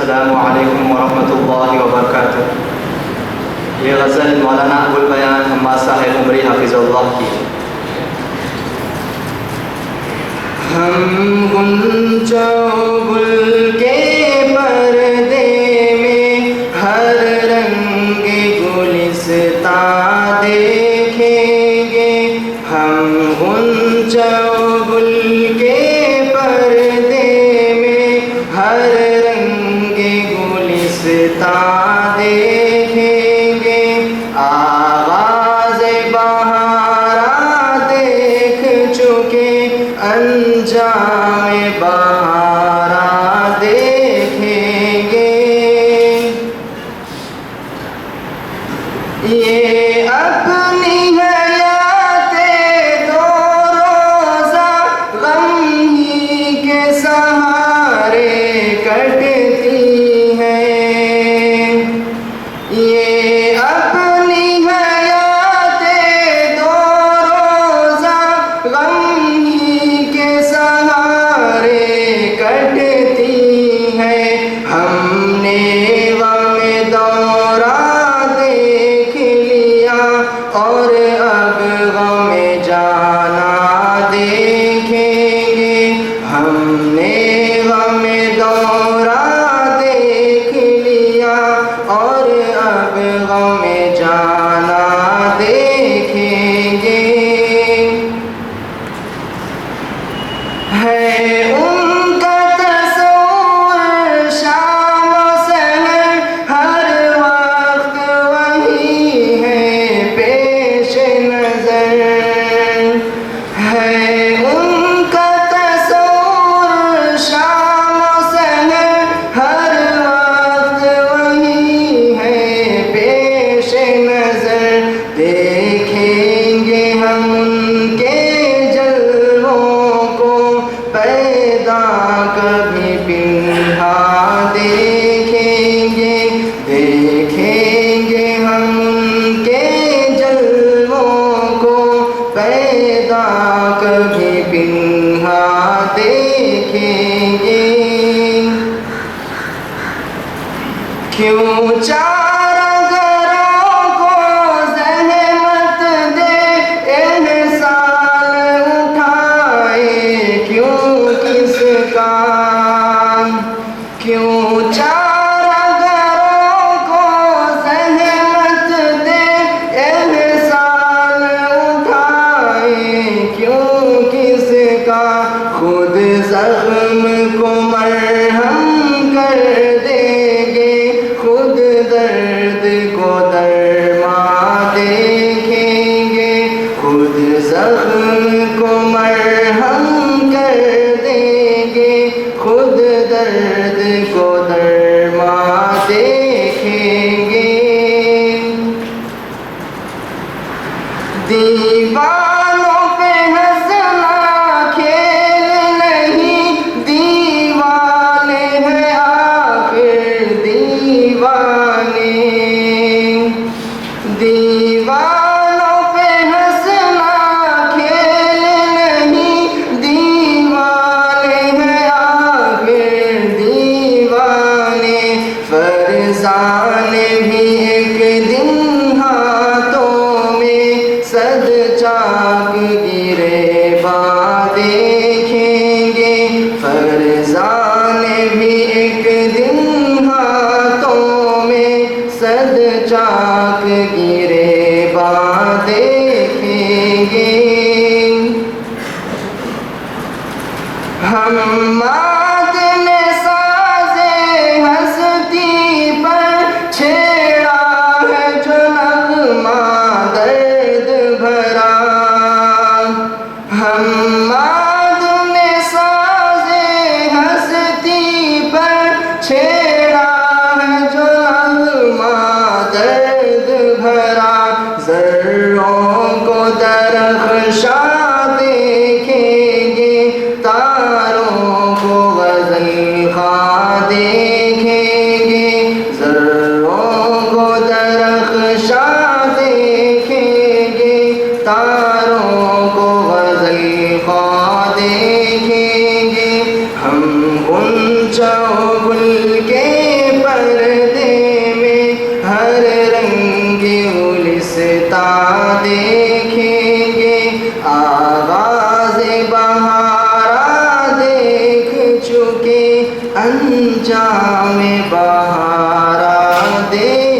السلام علیکم ورحمۃ اللہ وبرکاتہ۔ یہ غزل مولانا ابوالبیان حماد صاحب عمری حافظ اللہ کی۔ ہم غنچہ گل کے پردے میں ہر رنگ گلستاں دیکھیں گے، ہم غنچہ گل کے پردے میں ہر رنگ گلستاں دیکھیں گے، آغاز بہارا دیکھ چکے انجام بہارا دیکھیں گے۔ یہ اپنی حیات دو روزہ غم ہی کے سہارے کٹتی ہیں، یہ اپنی حیات دو روزہ غم ہی کے سہارے کٹتی ہیں۔ ہم نے غم دورہ دیکھ لیا اور اب غم جانا دیکھیں گے، ہم نے غم دورہ دیکھ لیا اور اب غم جانا دیکھیں گے۔ ہے ان کا تصور شام و سحر ہر وقت وہی ہے پیش نظر، ہے ان کا تصور شام و سحر ہر وقت وہی ہے پیش نظر۔ دیکھیں گے ہم ان کے جلووں کو پیدا کبھی پنہاں دیکھیں گے، دیکھیں گے ہم ان کے جلووں کو پیدا کبھی پنہاں دیکھیں گے۔ کیوں چارہ گھروں کو زحمت دے احسان اٹھائے کیوں کس کام، کیوں چارہ گھروں کو زحمت دے احسان اٹھائے کیوں کس کا، خود زخم کو مرہم کر دیں گے، خود درد کو درماں دیکھیں گے، خود زخم کو مرہم کر دیں گے، خود درد کو درماں دیکھیں گے۔ دیوانوں پہ ہنسنا کھیل نہیں، دیوانے ہیں آخر دیوانے، دیوانوں پہ ہنسنا کھیل نہیں، دیوانے ہیں آخر دیوانے۔ فرزان بھی ایک دن ہاتھوں میں صد چاک گریباں دیکھیں گے، فرزان بھی ایک دن ہاتھوں میں صد چاک گریباں دیکھیں گے۔ حماد نے سازے ہستی پر چھیڑا ہے جو نغمہ درد بھرا، حماد نے سازے ہستی پر چھیڑا ہے جو نغمہ درد بھرا، ذروں کو درخشاں دیکھیں گے، تاروں کو غزل خواں دیکھیں گے، ذروں کو درخشاں دیکھیں گے، تاروں کو غزل خواں دیکھیں گے۔ ہم غنچہ گل کے پردے میں ہر رنگ گلستاں دیکھیں گے، آغاز بہارا دیکھ چکے، انجام بہارا دیکھ